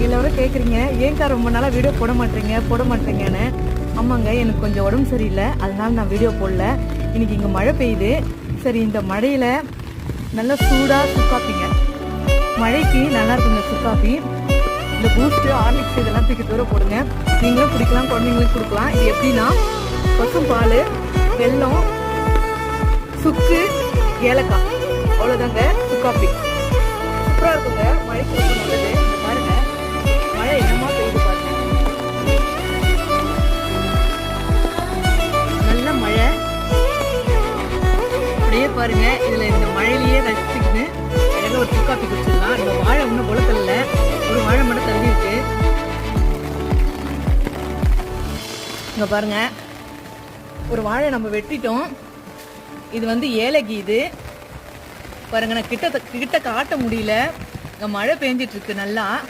எல்லாரும் கேட்குறீங்க ஏன்க்கா ரொம்ப நாளாக வீடியோ போட மாட்டேங்கன்னு. ஆமாங்க, எனக்கு கொஞ்சம் உடம்பு சரியில்லை, அதனால நான் வீடியோ போடல. இன்னைக்கு இங்கே மழை பெய்யுது. சரி, இந்த மழையில் நல்லா சூடாக சுக்காப்பிங்க, மழைக்கு நல்லா இருக்குங்க சுக்காப்பி. இந்த பூஸ்ட்டு ஹார்லிக்ஸ் இதெல்லாம் தூக்கி தூர போடுங்க. நீங்களும் குடிக்கலாம், குழந்தைங்களும் கொடுக்கலாம். இது எப்படின்னா பசும் பால், வெல்லம், சுக்கு, ஏலக்காய், அவ்வளோதாங்க சுக்காப்பி. சூப்பராக இருக்குங்க, மழைக்கு ரொம்ப நல்லது. இந்த பாருங்க மழை என்னமா பெய்யுது பாருங்க, நல்ல மழை. அப்படியே பாருங்க, இதுல இந்த மழையிலேயே ரசிச்சுக்கிட்டு அழகாக ஒரு சுக்காப்பி குடிச்சிடலாம். இந்த வாழை ஒன்றும் குளத்தல்ல, ஒரு வாழை மட்டும் தள்ளி இருக்கு. இங்க பாருங்க, ஒரு வாழை நம்ம வெட்டிட்டோம். இது வந்து ஏலகி. இது பாருங்க, நான் கிட்ட காட்ட முடியல, இங்க மழை பெஞ்சிட்டு இருக்கு நல்லா.